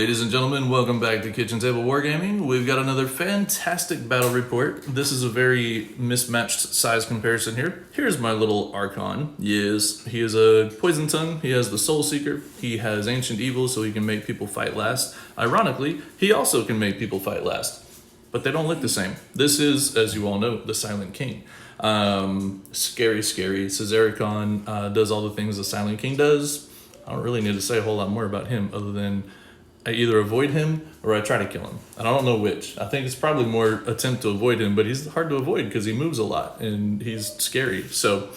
Ladies and gentlemen, welcome back to Kitchen Table Wargaming. We've got another fantastic battle report. This is a very mismatched size comparison here. Here's my little Archon. Yes, he is a Poison Tongue. He has the Soul Seeker. He has Ancient Evil, so he can make people fight last. Ironically, he also can make people fight last, but they don't look the same. This is, as you all know, the Silent King. Scary. Cesaricon does all the things the Silent King does. I don't really need to say a whole lot more about him other than I either avoid him or I try to kill him. And I don't know which. I think it's probably more attempt to avoid him, but he's hard to avoid because he moves a lot and he's scary. So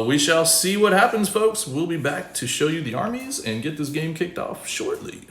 we shall see what happens, folks. We'll be back to show you the armies and get this game kicked off shortly.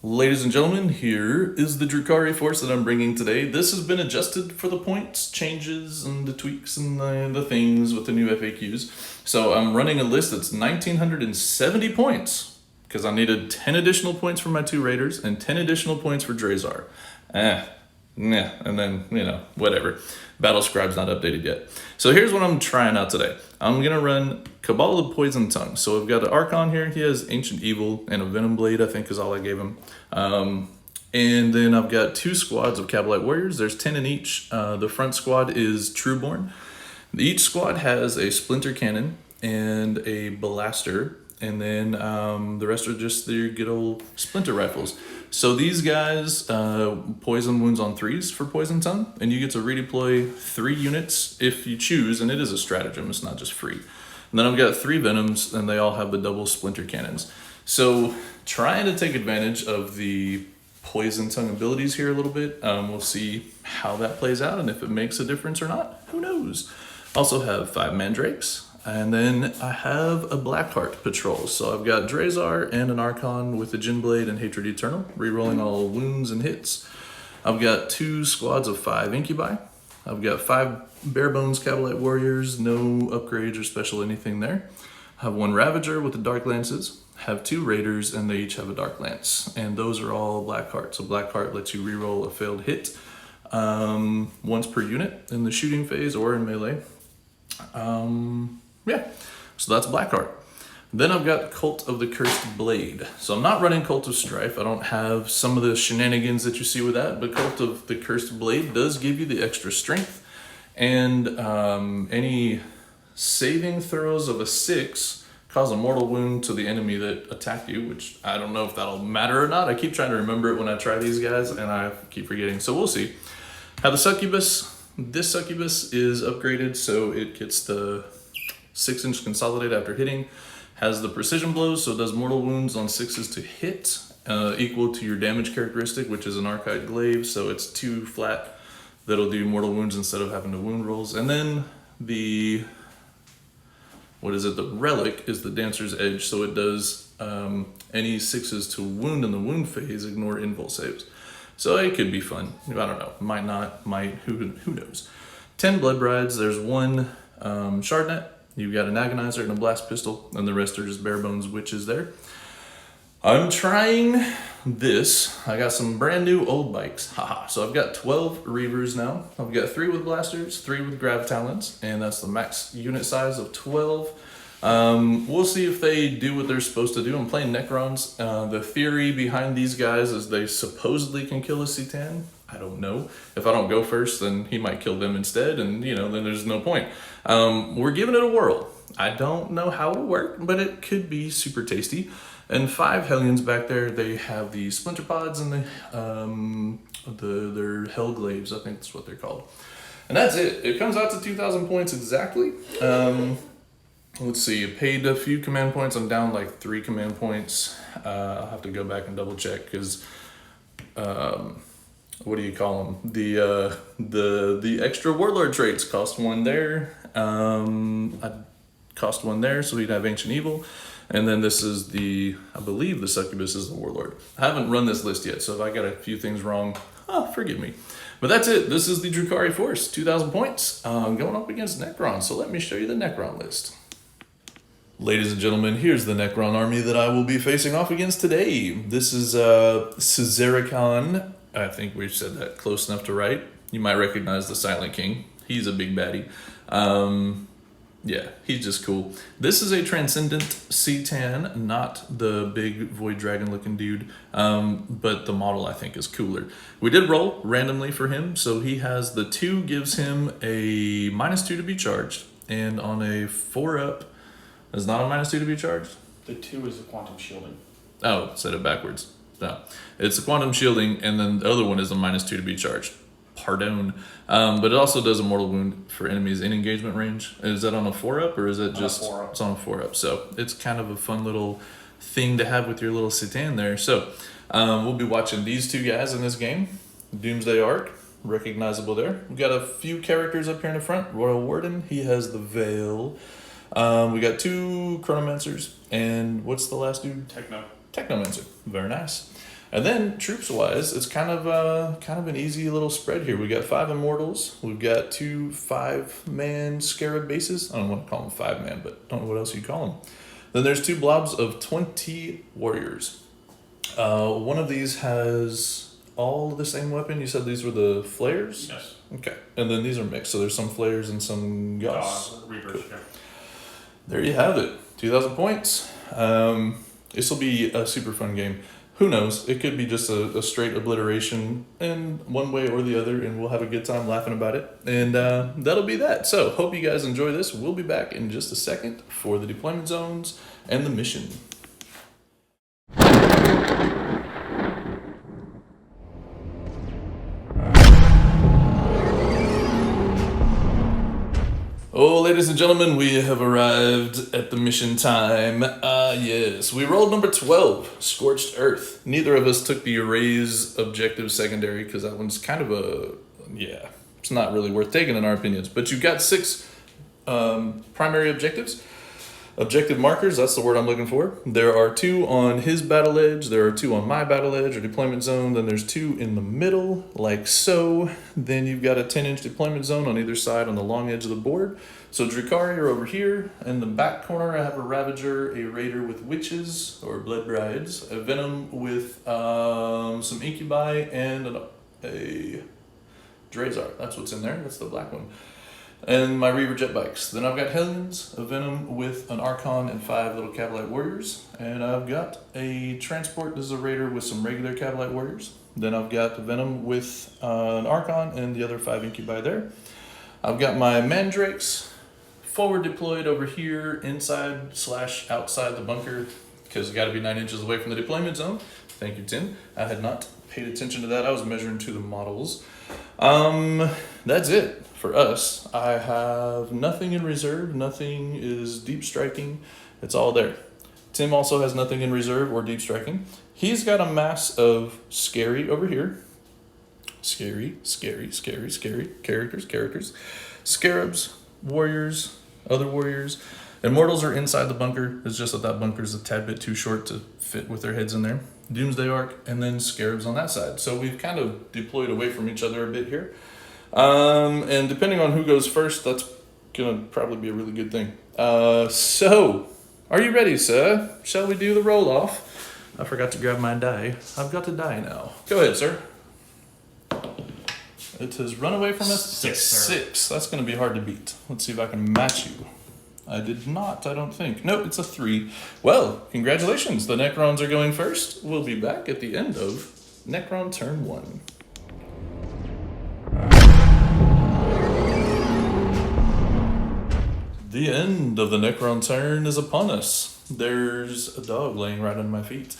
Ladies and gentlemen, here is the Drukari force that I'm bringing today. This has been adjusted for the points, changes, and the tweaks and the things with the new FAQs. So I'm running a list that's 1,970 points because I needed 10 additional points for my two raiders and 10 additional points for Drazar. And then, whatever. Battle Scribe's not updated yet. So here's what I'm trying out today. I'm going to run Kabal of Poison Tongue. So I've got an Archon here. He has Ancient Evil and a Venom Blade, I think is all I gave him. And then I've got two squads of Kabalite Warriors. There's 10 in each. The front squad is Trueborn. Each squad has a Splinter Cannon and a Blaster. And then the rest are just their good old Splinter Rifles. So these guys, poison wounds on 3s for Poison Tongue, and you get to redeploy 3 units if you choose, and it is a stratagem, it's not just free. And then I've got 3 Venoms, and they all have the double Splinter Cannons. So trying to take advantage of the Poison Tongue abilities here a little bit. We'll see how that plays out, and if it makes a difference or not, who knows. Also have 5 Mandrakes. And then I have a Blackheart patrol. So I've got Drazar and an Archon with a Gin Blade and Hatred Eternal, rerolling all wounds and hits. I've got 2 squads of 5 Incubi. I've got 5 Bare Bones Kabalite Warriors, no upgrades or special anything there. I have 1 Ravager with the Dark Lances. I have 2 Raiders, and they each have a Dark Lance. And those are all Blackheart. So Blackheart lets you reroll a failed hit once per unit in the shooting phase or in melee. So that's Blackheart. Then I've got Cult of the Cursed Blade. So I'm not running Cult of Strife. I don't have some of the shenanigans that you see with that, but Cult of the Cursed Blade does give you the extra strength. And any saving throws of a 6 cause a mortal wound to the enemy that attacked you, which I don't know if that'll matter or not. I keep trying to remember it when I try these guys, and I keep forgetting. So we'll see. Have the Succubus. This Succubus is upgraded, so it gets the 6-inch consolidate after hitting, has the precision blows, so it does mortal wounds on 6s to hit, equal to your damage characteristic, which is an Archite Glaive, so it's 2 flat that'll do mortal wounds instead of having to wound rolls. And then the Relic is the Dancer's Edge, so it does any 6s to wound in the wound phase, ignore invul saves. So it could be fun. I don't know. Might not, might, who knows. 10 Blood Brides, there's 1 Shardnet. You've got an Agonizer and a Blast Pistol, and the rest are just bare bones witches there. I'm trying this. I got some brand new old bikes. Haha. So I've got 12 Reavers now. I've got 3 with Blasters, 3 with Grav Talons, and that's the max unit size of 12. We'll see if they do what they're supposed to do. I'm playing Necrons. The theory behind these guys is they supposedly can kill a Citan. I don't know. If I don't go first, then he might kill them instead, and then there's no point. We're giving it a whirl. I don't know how it'll work, but it could be super tasty. And 5 Hellions back there, they have the Splinter Pods and their Hell Glaives, I think that's what they're called. And that's it. It comes out to 2,000 points exactly. Let's see, I paid a few command points. I'm down like 3 command points. I'll have to go back and double check because what do you call them? The extra Warlord traits cost 1 there. I cost 1 there, so we'd have Ancient Evil. And then this is I believe the Succubus is the Warlord. I haven't run this list yet, so if I got a few things wrong, forgive me. But that's it. This is the Drukari force, 2,000 points, going up against Necron. So let me show you the Necron list. Ladies and gentlemen, here's the Necron army that I will be facing off against today. This is Cesaricon. I think we've said that close enough to right. You might recognize the Silent King. He's a big baddie. Yeah, he's just cool. This is a Transcendent Citan, not the big Void Dragon looking dude, but the model I think is cooler. We did roll randomly for him, so he has the 2 gives him a -2 to be charged, and on a 4-up, is not a -2 to be charged? The 2 is the quantum shielding. Oh, said it backwards. No, it's the quantum shielding, and then the other one is a -2 to be charged. Pardon. But it also does a mortal wound for enemies in engagement range. Is that on a 4-up or is it just it's on a 4-up? So it's kind of a fun little thing to have with your little Citan there. So we'll be watching these 2 guys in this game. Doomsday Arc, recognizable there. We got a few characters up here in the front. Royal Warden, he has the Veil. We got 2 Chronomancers, and what's the last dude? Technomancer. Very nice. And then troops-wise, it's kind of an easy little spread here. We got 5 Immortals. We've got 2 5-man Scarab bases. I don't want to call them 5-man, but don't know what else you call them. Then there's 2 blobs of 20 warriors. One of these has all the same weapon. You said these were the flares? Yes. Okay. And then these are mixed, so there's some flares and some gauss. Reavers, cool. yeah. There you have it. 2,000 points. This will be a super fun game. Who knows? It could be just a straight obliteration in one way or the other, and we'll have a good time laughing about it. And that'll be that. So, hope you guys enjoy this. We'll be back in just a second for the deployment zones and the mission. Oh, ladies and gentlemen, we have arrived at the mission time. Yes, we rolled number 12, Scorched Earth. Neither of us took the Erase objective secondary because that one's kind of it's not really worth taking in our opinions. But you've got 6 primary objectives. Objective markers, that's the word I'm looking for. There are 2 on his battle edge, there are 2 on my battle edge or deployment zone, then there's 2 in the middle, like so. Then you've got a 10-inch deployment zone on either side on the long edge of the board. So Drukari are over here. In the back corner, I have a Ravager, a Raider with Witches, or Blood Brides, a Venom with some Incubi, and a Drazar. That's what's in there, that's the black one. And my Reaver jet bikes. Then I've got Hellions, a Venom with an Archon and 5 little Kabalite warriors. And I've got a Transport, this is a Raider with some regular Kabalite warriors. Then I've got the Venom with an Archon and the other 5 Incubi there. I've got my Mandrakes forward deployed over here, inside / outside the bunker, because you got to be 9 inches away from the deployment zone. Thank you, Tim. I had not paid attention to that. I was measuring to the models. That's it for us. I have nothing in reserve. Nothing is deep striking. It's all there. Tim also has nothing in reserve or deep striking. He's got a mass of scary over here. Scary. Characters. Scarabs, warriors, other warriors. Immortals are inside the bunker. It's just that bunker is a tad bit too short to fit with their heads in there. Doomsday Arc, and then Scarabs on that side. So we've kind of deployed away from each other a bit here. And depending on who goes first, that's going to probably be a really good thing. So, are you ready, sir? Shall we do the roll-off? I forgot to grab my die. I've got to die now. Go ahead, sir. It has run away from us. 6. That's going to be hard to beat. Let's see if I can match you. I did not, I don't think. No, it's a 3. Well, congratulations. The Necrons are going first. We'll be back at the end of Necron turn 1. The end of the Necron turn is upon us. There's a dog laying right under my feet.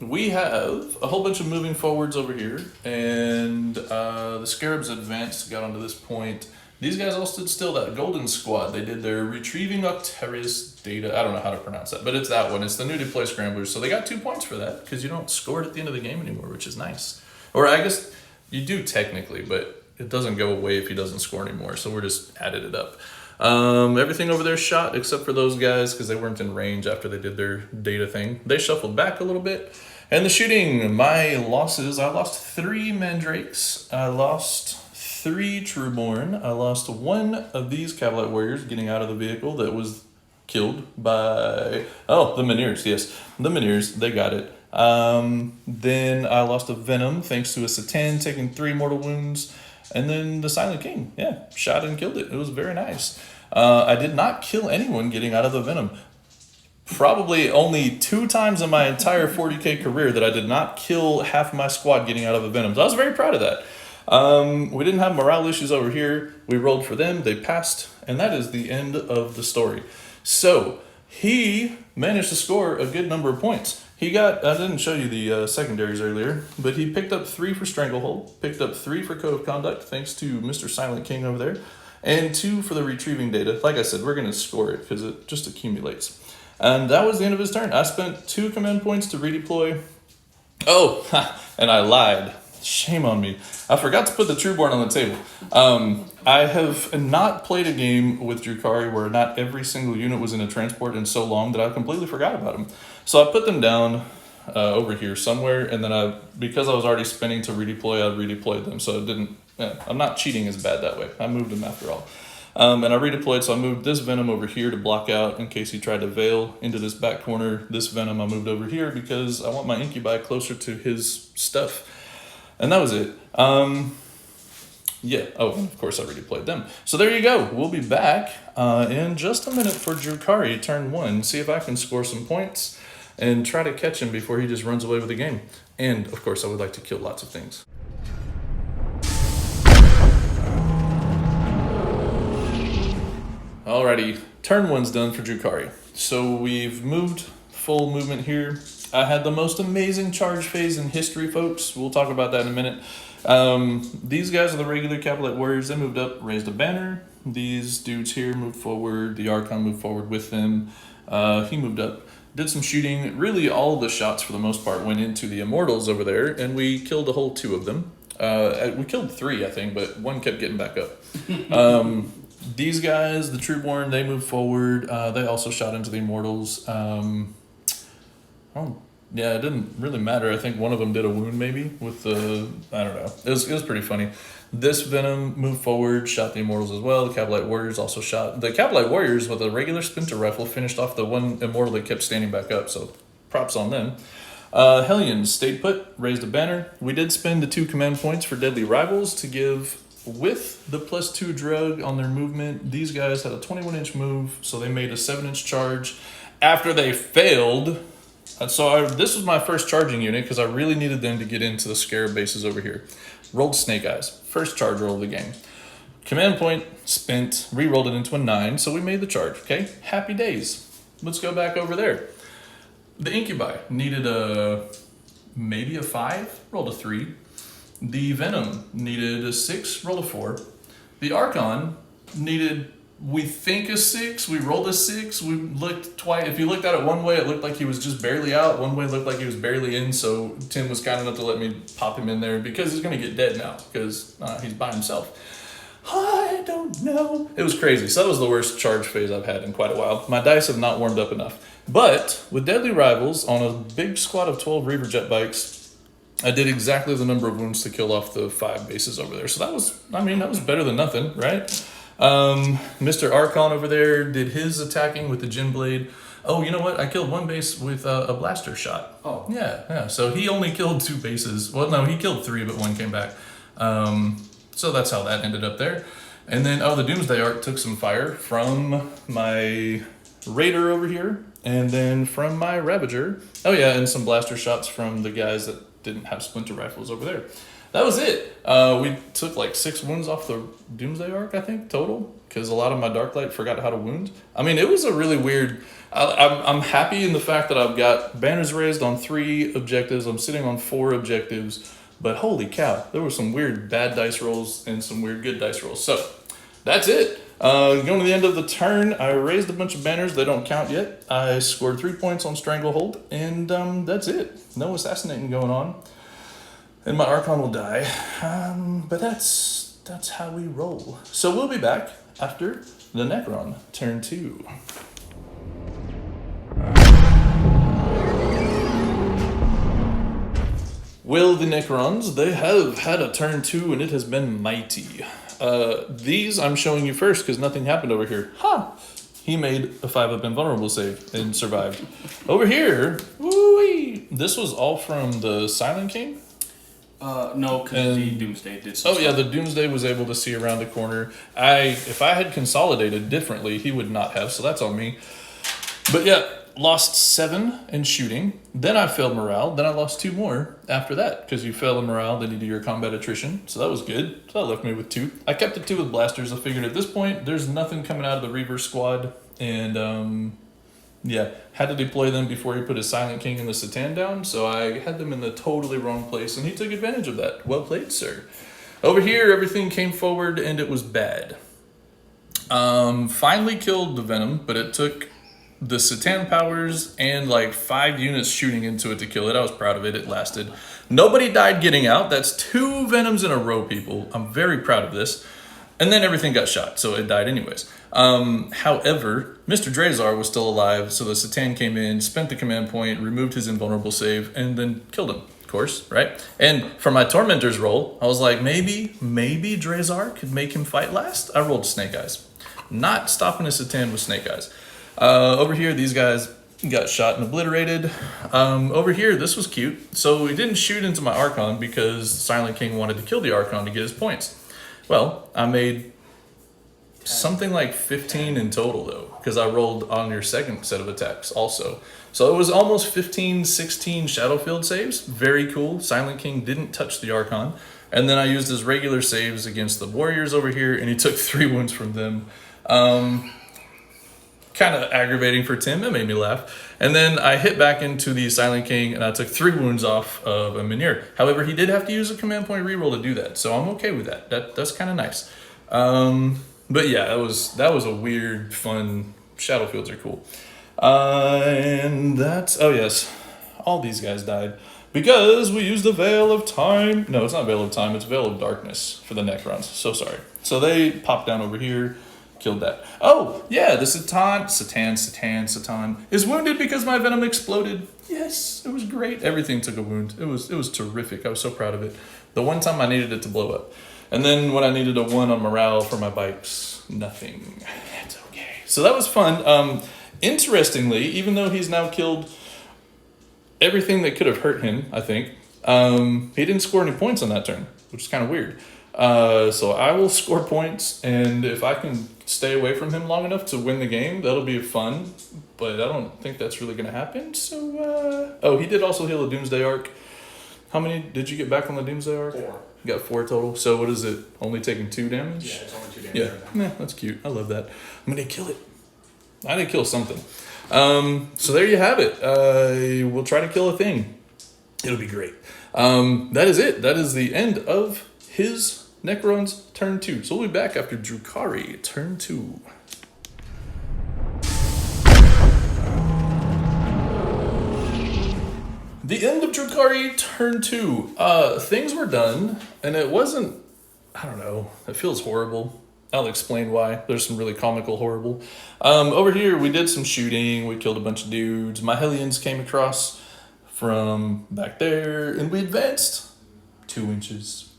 We have a whole bunch of moving forwards over here, and the Scarabs advanced, got onto this point. These guys all stood still. That Golden Squad, they did their Retrieving Octarius data. I don't know how to pronounce that, but it's that one. It's the new deploy scramblers. So they got 2 points for that because you don't score it at the end of the game anymore, which is nice. Or I guess you do technically, but it doesn't go away if he doesn't score anymore. So we're just added it up. Everything over there shot except for those guys because they weren't in range after they did their data thing. They shuffled back a little bit. And the shooting, my losses, I lost 3 Mandrakes. I lost 3 Trueborn. I lost 1 of these Kabalite warriors getting out of the vehicle that was killed by, the Mineers, yes. The Mineers, they got it. Then I lost a Venom thanks to a Satan taking 3 mortal wounds. And then the Silent King, shot and killed it. It was very nice. I did not kill anyone getting out of the Venom. Probably only 2 times in my entire 40k career that I did not kill half my squad getting out of a Venom. So I was very proud of that. We didn't have morale issues over here. We rolled for them. They passed. And that is the end of the story. So he managed to score a good number of points. He got, I didn't show you the secondaries earlier, but he picked up 3 for Stranglehold, picked up 3 for Code of Conduct, thanks to Mr. Silent King over there, and 2 for the retrieving data. Like I said, we're going to score it because it just accumulates. And that was the end of his turn. I spent 2 command points to redeploy. Oh, and I lied. Shame on me. I forgot to put the Trueborn on the table. I have not played a game with Drukari where not every single unit was in a transport in so long that I completely forgot about them. So I put them down over here somewhere, and then because I was already spending to redeploy, I redeployed them. So it didn't. I'm not cheating as bad that way. I moved them after all. And I redeployed, so I moved this Venom over here to block out in case he tried to veil into this back corner. This Venom I moved over here because I want my Incubi closer to his stuff. And that was it. Yeah. Oh, and of course I redeployed them. So there you go. We'll be back in just a minute for Drukari turn 1. See if I can score some points and try to catch him before he just runs away with the game. And of course I would like to kill lots of things. Alrighty, turn 1's done for Drukari. So we've moved full movement here. I had the most amazing charge phase in history, folks. We'll talk about that in a minute. These guys are the regular Capitalite Warriors. They moved up, raised a banner. These dudes here moved forward. The Archon moved forward with them. He moved up, did some shooting. Really, all of the shots, for the most part, went into the Immortals over there, and we killed a whole 2 of them. We killed 3, I think, but 1 kept getting back up. These guys, the Trueborn, they moved forward. They also shot into the Immortals. Yeah, it didn't really matter. I think one of them did a wound maybe with the, I don't know. It was pretty funny. This Venom moved forward, shot the Immortals as well. The Capitalite Warriors also shot. The Capitalite Warriors with a regular Splinter Rifle finished off the one Immortal that kept standing back up, so props on them. Hellions stayed put, raised a banner. We did spend the 2 command points for Deadly Rivals to give with the +2 drug on their movement. These guys had a 21-inch move, so they made a 7-inch charge after they failed. So this was my first charging unit because I really needed them to get into the Scarab bases over here. Rolled Snake Eyes. First charge roll of the game. Command point, spent, re-rolled it into a 9, so we made the charge, okay? Happy days. Let's go back over there. The Incubi needed maybe a 5, rolled a 3. The Venom needed a 6, rolled a 4. The Archon needed, we think, a 6. We rolled a 6. We looked twice. If you looked at it one way, it looked like he was just barely out. One way it looked like he was barely in. So Tim was kind enough to let me pop him in there because he's going to get dead now because he's by himself. I don't know. It was crazy. So that was the worst charge phase I've had in quite a while. My dice have not warmed up enough. But with Deadly Rivals on a big squad of 12 Reaver jet bikes, I did exactly the number of wounds to kill off the 5 bases over there. So that was better than nothing, right? Mr. Archon over there did his attacking with the Gin Blade. Oh, you know what? I killed 1 base with a blaster shot. Oh. Yeah. So he only killed 2 bases. Well, no, he killed 3, but 1 came back. So that's how that ended up there. And then, the Doomsday Arc took some fire from my Raider over here. And then from my Ravager. Oh, yeah, and some blaster shots from the guys that didn't have Splinter Rifles over there. That was it. We took like 6 wounds off the Doomsday Arc, I think, total. Because a lot of my Darklight forgot how to wound. I mean, it was a really weird... I'm happy in the fact that I've got banners raised on 3 objectives. I'm sitting on 4 objectives. But holy cow, there were some weird bad dice rolls and some weird good dice rolls. So, that's it. Going to the end of the turn, I raised a bunch of banners. They don't count yet. I scored 3 points on Stranglehold. And that's it. No assassinating going on. And my Archon will die. But that's how we roll. So we'll be back after the Necron, turn 2. Well, the Necrons, they have had a turn 2 and it has been mighty. These I'm showing you first because nothing happened over here. He made a 5-up invulnerable save and survived. Over here, woo-wee, this was all from the Silent King? No, because the And- Doomsday did. Oh yeah, the Doomsday was able to see around the corner. If I had consolidated differently, he would not have, so that's on me. But yeah, lost 7 in shooting. Then I failed morale. Then I lost 2 more after that because you fail in morale, then you do your combat attrition. So that was good. So that left me with 2. I kept the 2 with blasters. I figured at this point there's nothing coming out of the Reaver squad, and yeah, had to deploy them before he put his Silent King and the Satan down. So I had them in the totally wrong place, and he took advantage of that. Well played, sir. Over here, everything came forward, and it was bad. Finally killed the Venom, but it took the Satan powers and like 5 units shooting into it to kill it. I was proud of it. It lasted. Nobody died getting out. That's 2 Venoms in a row, people. I'm very proud of this. And then everything got shot, so it died anyways. However, Mr. Drazar was still alive, so the Satan came in, spent the command point, removed his invulnerable save, and then killed him, of course, right? And for my Tormentor's roll, I was like, maybe Drazar could make him fight last. I rolled Snake Eyes. Not stopping a Satan with Snake Eyes. Over here, these guys got shot and obliterated. Over here, this was cute. So we didn't shoot into my Archon because Silent King wanted to kill the Archon to get his points. Well, I made something like 15 in total, though, because I rolled on your second set of attacks also. So it was almost 15, 16 Shadowfield saves. Very cool. Silent King didn't touch the Archon. And then I used his regular saves against the Warriors over here, and he took 3 wounds from them. Kind of aggravating for Tim. It made me laugh. And then I hit back into the Silent King, and I took 3 wounds off of a Mynir. However, he did have to use a command point reroll to do that, so I'm okay with that. That's kind of nice. But yeah, that was a weird, fun. Shadowfields are cool. And that's, oh yes, all these guys died because we used the Veil of Time. No, it's not Veil of Time. It's Veil of Darkness for the Necrons. So sorry. So they popped down over here. Killed that. Oh, yeah, the Satan is wounded because my Venom exploded. Yes, it was great. Everything took a wound. It was terrific. I was so proud of it. The one time I needed it to blow up. And then when I needed a 1 on morale for my bikes, nothing. It's okay. So that was fun. Interestingly, even though he's now killed everything that could have hurt him, I think, he didn't score any points on that turn, which is kind of weird. So I will score points, and if I can stay away from him long enough to win the game, that'll be fun, but I don't think that's really going to happen. So, oh, he did also heal a Doomsday Arc. How many did you get back on the Doomsday Arc? 4. You got 4 total. So what is it? Only taking 2 damage? Yeah, it's only 2 damage. Yeah, that's cute. I love that. I'm going to kill it. I did kill something. So there you have it. We'll try to kill a thing. It'll be great. That is it. That is the end of his Necrons turn 2. So we'll be back after Drukhari turn 2. The end of Drukhari turn 2. Things were done, and it wasn't, I don't know, it feels horrible. I'll explain why. There's some really comical horrible. Over here, we did some shooting. We killed a bunch of dudes. My Hellions came across from back there, and we advanced 2 inches.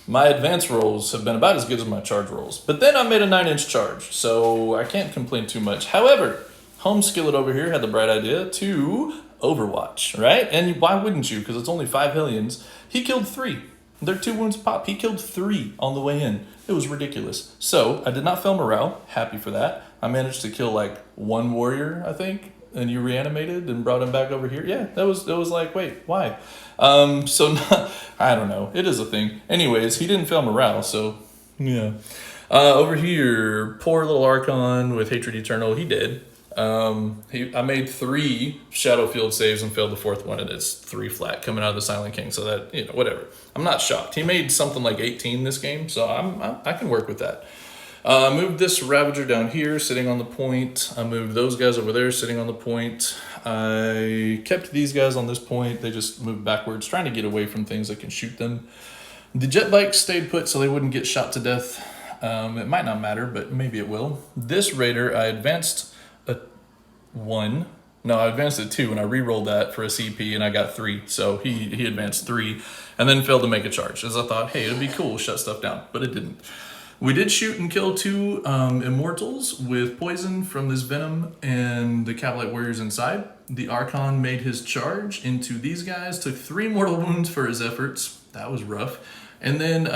My advance rolls have been about as good as my charge rolls. But then I made a 9-inch charge, so I can't complain too much. However, Home Skillet over here had the bright idea to Overwatch, right? And why wouldn't you? Because it's only 5 Hellions. He killed 3. They're 2 wounds pop. He killed 3 on the way in. It was ridiculous. So I did not fail morale. Happy for that. I managed to kill like 1 warrior, I think. And you reanimated and brought him back over here. Yeah, that was like, wait, why? So I don't know. It is a thing. Anyways, he didn't fail morale, so yeah. Over here, poor little Archon with Hatred Eternal. He did. I made 3 Shadowfield saves and failed the 4th one, and it's 3 flat coming out of the Silent King. So that, whatever. I'm not shocked. He made something like 18 this game, so I can work with that. I moved this Ravager down here, sitting on the point. I moved those guys over there, sitting on the point. I kept these guys on this point. They just moved backwards, trying to get away from things that can shoot them. The jet bikes stayed put so they wouldn't get shot to death. It might not matter, but maybe it will. This Raider, I advanced a 1. No, I advanced a 2, and I re-rolled that for a CP, and I got 3. So he advanced 3, and then failed to make a charge, as I thought, hey, it'd be cool, shut stuff down, but it didn't. We did shoot and kill 2 Immortals with poison from this Venom and the Cavalite Warriors inside. The Archon made his charge into these guys, took 3 mortal wounds for his efforts, That was rough. And then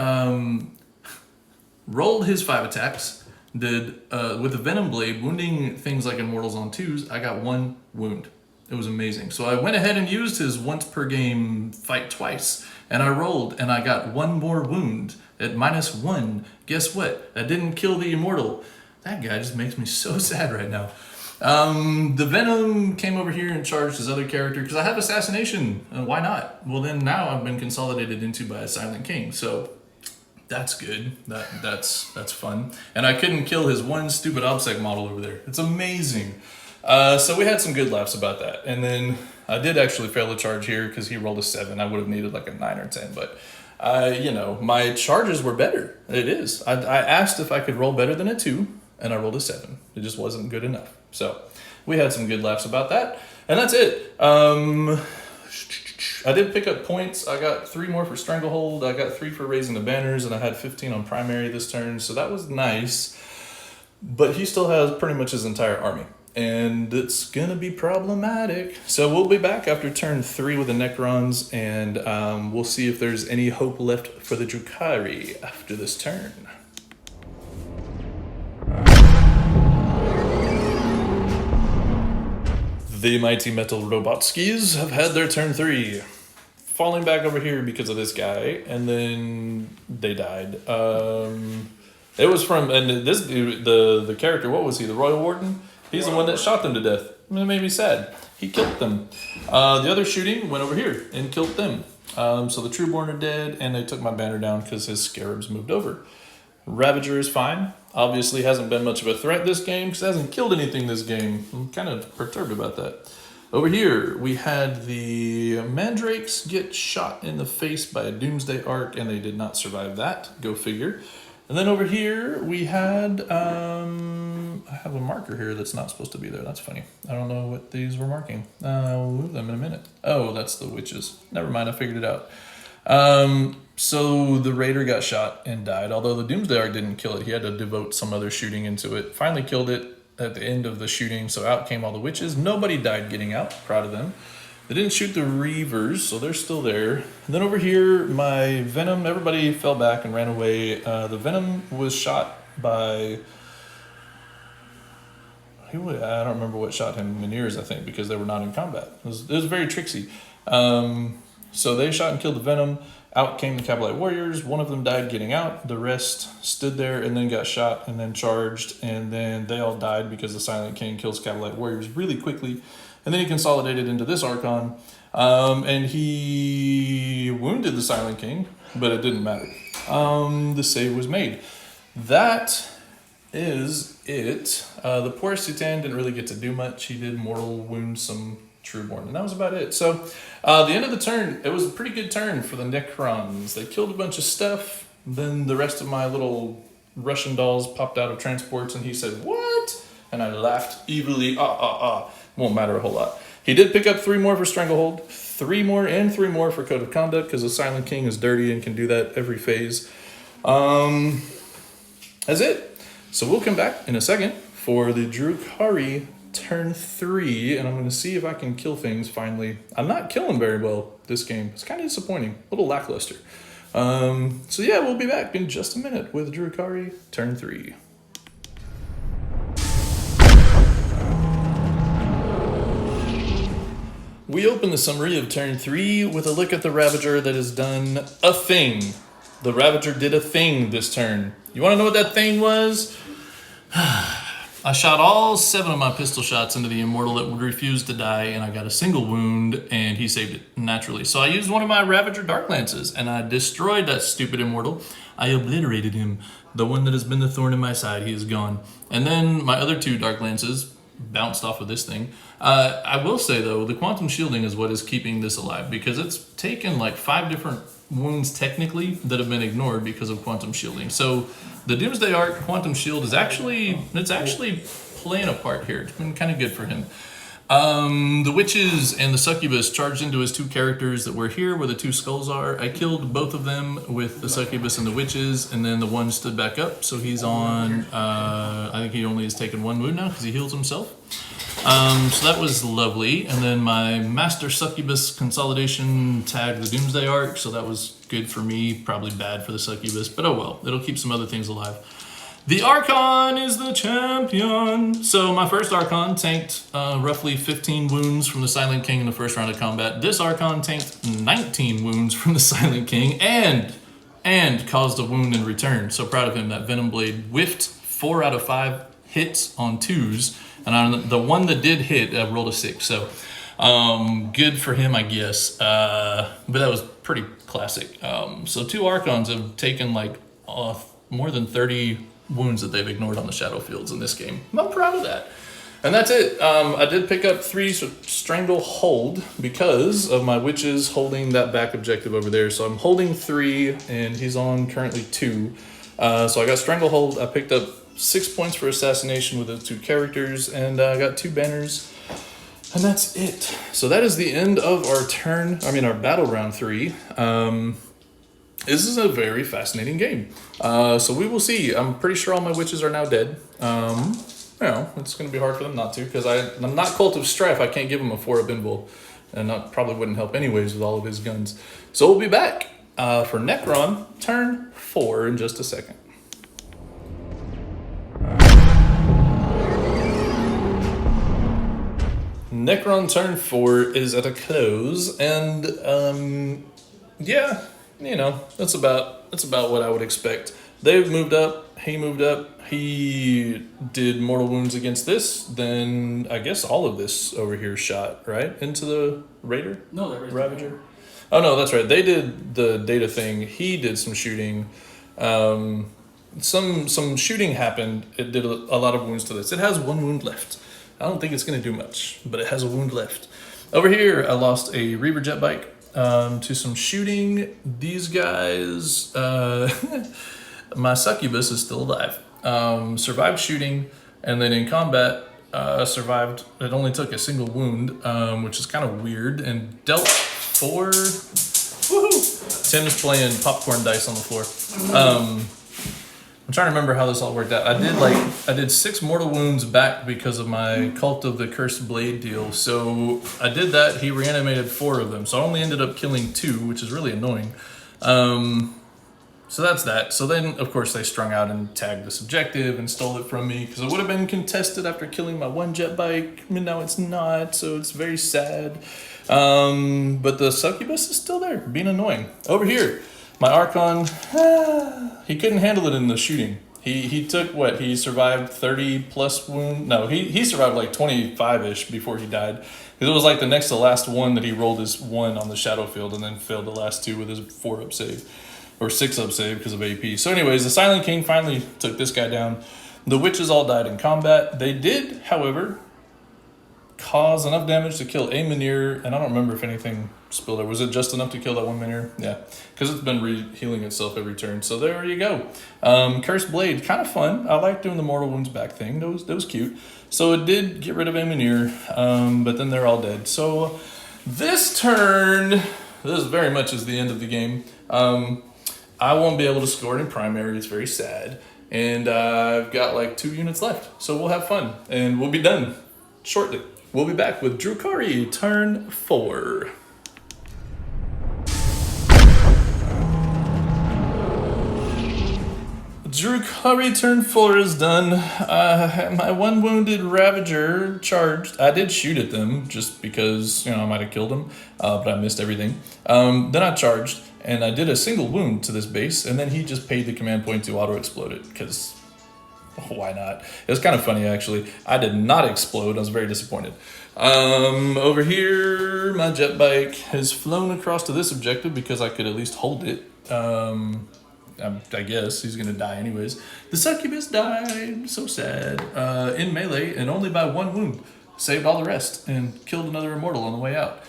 rolled his 5 attacks. Did with the Venom Blade, wounding things like Immortals on 2s, I got 1 wound. It was amazing. So I went ahead and used his once per game fight twice. And I rolled and I got 1 more wound at -1. Guess what? That didn't kill the Immortal. That guy just makes me so sad right now. The Venom came over here and charged his other character because I have Assassination. Why not? Well, then now I've been consolidated into by a Silent King. So that's good. That's fun. And I couldn't kill his one stupid OBSEC model over there. It's amazing. So we had some good laughs about that. And then I did actually fail a charge here because he rolled a 7. I would have needed like a 9 or 10, but my charges were better. It is. I asked if I could roll better than a 2, and I rolled a 7. It just wasn't good enough. So we had some good laughs about that. And that's it. I did pick up points. I got 3 more for Stranglehold. I got 3 for raising the banners, and I had 15 on primary this turn. So that was nice. But he still has pretty much his entire army. And it's going to be problematic. So we'll be back after turn 3 with the Necrons, and we'll see if there's any hope left for the Drukari after this turn. The mighty metal robotskis have had their turn 3. Falling back over here because of this guy, and then they died. It was from, and this dude, the character, what was he, the Royal Warden? He's the one that shot them to death. It made me sad. He killed them. The other shooting went over here and killed them. So the Trueborn are dead, and they took my banner down because his scarabs moved over. Ravager is fine. Obviously hasn't been much of a threat this game because it hasn't killed anything this game. I'm kind of perturbed about that. Over here, we had the Mandrakes get shot in the face by a Doomsday Arc, and they did not survive that. Go figure. And then over here, we had, I have a marker here that's not supposed to be there. That's funny. I don't know what these were marking. I'll move them in a minute. Oh, that's the witches. Never mind, I figured it out. So the Raider got shot and died, although the Doomsday Arc didn't kill it. He had to devote some other shooting into it. Finally killed it at the end of the shooting, so out came all the witches. Nobody died getting out. Proud of them. They didn't shoot the Reavers, so they're still there. And then over here, my Venom, everybody fell back and ran away. The Venom was shot by, I don't remember what shot him, Meniers, I think, because they were not in combat. It was very tricksy. So they shot and killed the Venom. Out came the Kabalite Warriors. One of them died getting out. The rest stood there and then got shot and then charged. And then they all died because the Silent King kills Kabalite Warriors really quickly. And then he consolidated into this Archon. And he wounded the Silent King, but it didn't matter. The save was made. That is it. The poor Sutan didn't really get to do much. He did mortal wound some Trueborn, and that was about it. So the end of the turn, it was a pretty good turn for the Necrons. They killed a bunch of stuff. Then the rest of my little Russian dolls popped out of transports, and he said, "What?" And I laughed evilly. Won't matter a whole lot. He did pick up 3 more for Stranglehold, 3 more and 3 more for Code of Conduct, because the Silent King is dirty and can do that every phase. That's it. So we'll come back in a second for the Drukhari turn 3, and I'm going to see if I can kill things finally. I'm not killing very well this game. It's kind of disappointing. A little lackluster. So yeah, we'll be back in just a minute with Drukhari turn 3. We open the summary of turn 3 with a look at the Ravager that has done a thing. The Ravager did a thing this turn. You want to know what that thing was? I shot all 7 of my pistol shots into the Immortal that would refuse to die, and I got a single wound, and he saved it naturally. So I used one of my Ravager Dark Lances, and I destroyed that stupid Immortal. I obliterated him. The one that has been the thorn in my side, he is gone. And then my other 2 Dark Lances bounced off of this thing. I will say, though, the Quantum Shielding is what is keeping this alive, because it's taken like 5 different wounds technically that have been ignored because of Quantum Shielding. So the Doomsday Arc Quantum Shield is actually playing a part here. It's been kind of good for him. The Witches and the Succubus charged into his 2 characters that were here where the 2 skulls are. I killed both of them with the Succubus and the Witches, and then the one stood back up, so he's on, I think he only has taken 1 wound now because he heals himself. So that was lovely. And then my Master Succubus consolidation tagged the Doomsday Arc, so that was good for me. Probably bad for the Succubus, but oh well. It'll keep some other things alive. The Archon is the champion. So my first Archon tanked roughly 15 wounds from the Silent King in the first round of combat. This Archon tanked 19 wounds from the Silent King and caused a wound in return. So proud of him. That Venom Blade whiffed 4 out of 5 hits on 2s. And on the one that did hit, I rolled a 6. So good for him, I guess. But that was pretty classic. So 2 Archons have taken like more than 30 wounds that they've ignored on the Shadow Fields in this game. I'm proud of that. And that's it. I did pick up 3 Stranglehold because of my witches holding that back objective over there. So I'm holding 3 and he's on currently 2. So I got Stranglehold. I picked up 6 points for assassination with the 2 characters, and I got 2 banners, and that's it. So that is the end of our battle round 3. This is a very fascinating game. So we will see. I'm pretty sure all my witches are now dead. It's going to be hard for them not to, because I'm not Cult of Strife. I can't give him a 4-up invul, and that probably wouldn't help anyways with all of his guns. So we'll be back for Necron turn 4 in just a second. Necron turn 4 is at a close, and that's about what I would expect. They've moved up, he moved up, he did mortal wounds against this, then I guess all of this over here shot, right? Into the Raider? No, that Ravager. Oh no, that's right. They did the data thing, he did some shooting. Some shooting happened, it did a lot of wounds to this. It has 1 wound left. I don't think it's going to do much, but it has a wound left. Over here, I lost a Reaver jet bike to some shooting. These guys, my Succubus is still alive. Survived shooting, and then in combat, survived. It only took a single wound, which is kind of weird, and dealt 4. Woohoo! Tim's playing popcorn dice on the floor. I'm trying to remember how this all worked out. I did 6 mortal wounds back because of my Cult of the Cursed Blade deal. So I did that. He reanimated 4 of them. So I only ended up killing 2, which is really annoying. So that's that. So then, of course, they strung out and tagged this objective and stole it from me because it would have been contested after killing my 1 jet bike. And now it's not, so it's very sad. But the Succubus is still there, being annoying. Over here. My Archon, he couldn't handle it in the shooting. He took what? He survived 30 plus wound. No, he survived like 25-ish before he died. It was like the next to last one that he rolled his 1 on the Shadow Field and then failed the last 2 with his 4-up save. Or 6-up save because of AP. So anyways, the Silent King finally took this guy down. The witches all died in combat. They did, however, cause enough damage to kill a Menhir, and I don't remember if anything spilled there. Was it just enough to kill that 1 Menhir? Yeah, because it's been healing itself every turn. So there you go. Cursed Blade, kind of fun. I like doing the mortal wounds back thing. That was cute. So it did get rid of a Menhir, but then they're all dead. So this turn, this very much is the end of the game. I won't be able to score any primary. It's very sad. And I've got like 2 units left. So we'll have fun, and we'll be done shortly. We'll be back with Drukhari, turn 4. Drukhari, turn 4 is done. My 1 wounded Ravager charged. I did shoot at them just because, I might have killed him, but I missed everything. Then I charged, and I did a single wound to this base, and then he just paid the command point to auto-explode it, because why not? It was kind of funny, actually. I did not explode. I was very disappointed. Over here, my jet bike has flown across to this objective because I could at least hold it. I guess he's going to die anyways. The Succubus died. So sad. In melee, and only by 1 wound. Saved all the rest and killed another immortal on the way out.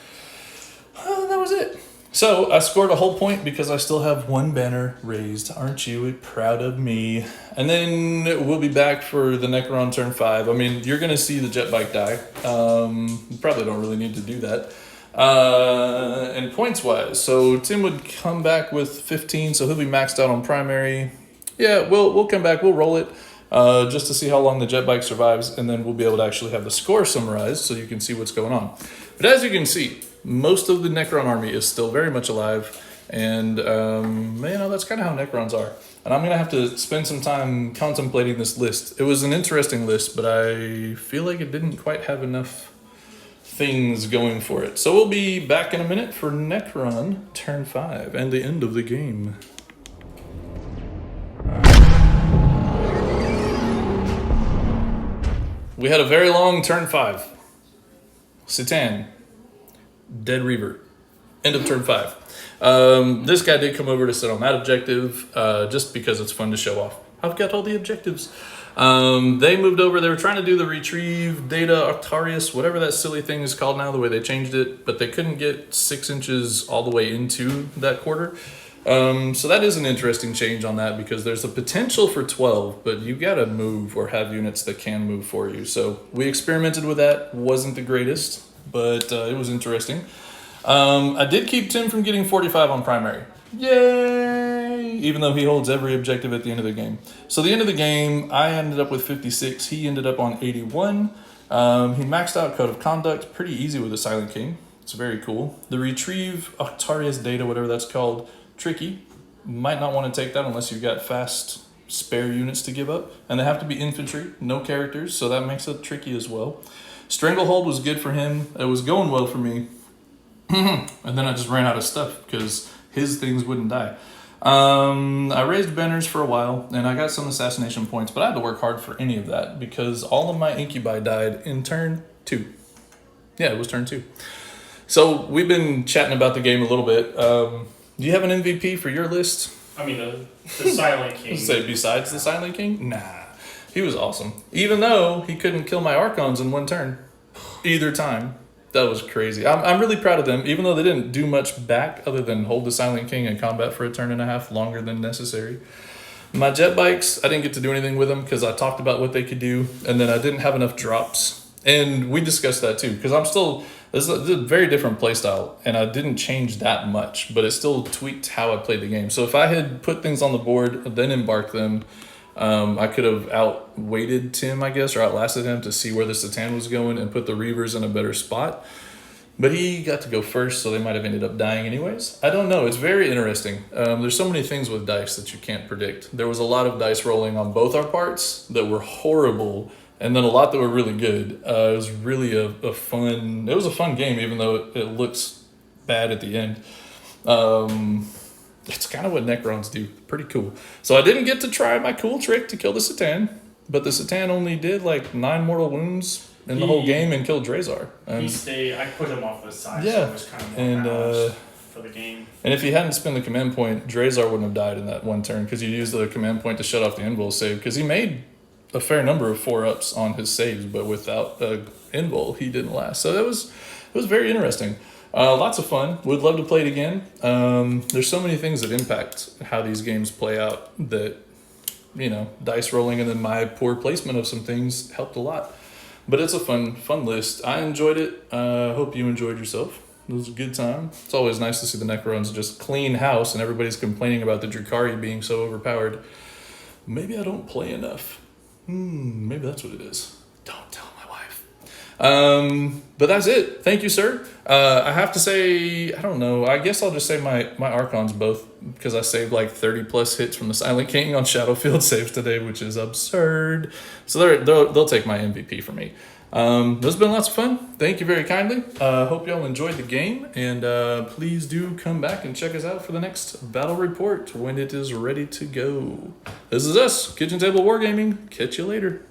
That was it. So I scored a whole point because I still have 1 banner raised. Aren't you proud of me? And then we'll be back for the Necron turn 5. I mean, you're going to see the jet bike die. You probably don't really need to do that. And points wise, so Tim would come back with 15, so he'll be maxed out on primary. Yeah, we'll come back, we'll roll it. just to see how long the jet bike survives, and then we'll be able to actually have the score summarized so you can see what's going on. But as you can see, most of the Necron army is still very much alive, and that's kind of how Necrons are. And I'm going to have to spend some time contemplating this list. It was an interesting list, but I feel like it didn't quite have enough things going for it. So we'll be back in a minute for Necron turn 5 and the end of the game. We had a very long turn 5. Citan, Dead Reaver, end of turn 5. This guy did come over to sit on that objective, just because it's fun to show off. I've got all the objectives. They moved over. They were trying to do the retrieve data Octarius, whatever that silly thing is called now, the way they changed it, but they couldn't get 6 inches all the way into that quarter. So that is an interesting change on that, because there's a potential for 12, but you got to move or have units that can move for you. So we experimented with that. Wasn't the greatest, but it was interesting. I did keep Tim from getting 45 on primary. Yay! Even though he holds every objective at the end of the game. So the end of the game, I ended up with 56. He ended up on 81. He maxed out Code of Conduct. Pretty easy with the Silent King. It's very cool. The Retrieve Octarius data, whatever that's called, tricky. Might not want to take that unless you've got fast spare units to give up. And they have to be infantry, no characters, so that makes it tricky as well. Stranglehold was good for him. It was going well for me. And then I just ran out of stuff because his things wouldn't die. I raised banners for a while, and I got some assassination points, but I had to work hard for any of that because all of my incubi died in turn 2. Yeah, it was turn 2. So we've been chatting about the game a little bit. Do you have an MVP for your list? I mean, the Silent King. Say besides the Silent King? Nah. He was awesome. Even though he couldn't kill my Archons in one turn. Either time. That was crazy. I'm really proud of them, even though they didn't do much back other than hold the Silent King in combat for a turn and a half longer than necessary. My jet bikes, I didn't get to do anything with them because I talked about what they could do, and then I didn't have enough drops. And we discussed that too, because this is a very different playstyle, and I didn't change that much, but it still tweaked how I played the game. So if I had put things on the board, then embarked them, I could have outweighted Tim, I guess, or outlasted him to see where the Citan was going and put the Reavers in a better spot. But he got to go first, so they might have ended up dying anyways. I don't know. It's very interesting. There's so many things with dice that you can't predict. There was a lot of dice rolling on both our parts that were horrible, and then a lot that were really good. It was really a fun game, even though it looks bad at the end. It's kind of what Necrons do. Pretty cool. So I didn't get to try my cool trick to kill the Citan, but the Citan only did like 9 mortal wounds in the whole game and killed Drazar. I put him off the side, yeah, so it was kind of more balanced for the game. And if he hadn't spent the command point, Drazar wouldn't have died in that one turn because you used the command point to shut off the invul save, because he made a fair number of 4-ups on his saves, but without invul, he didn't last. So it was very interesting. Lots of fun. Would love to play it again. There's so many things that impact how these games play out that, dice rolling and then my poor placement of some things helped a lot. But it's a fun list. I enjoyed it. Hope you enjoyed yourself. It was a good time. It's always nice to see the Necrons just clean house and everybody's complaining about the Drukari being so overpowered. Maybe I don't play enough. Maybe that's what it is. Don't tell my wife. But that's it. Thank you, sir. I have to say, I don't know. I guess I'll just say my Archons both, because I saved like 30 plus hits from the Silent King on Shadowfield saves today, which is absurd. So they'll take my MVP for me. This has been lots of fun. Thank you very kindly. Hope y'all enjoyed the game, and please do come back and check us out for the next battle report when it is ready to go. This is us, Kitchen Table Wargaming. Catch you later.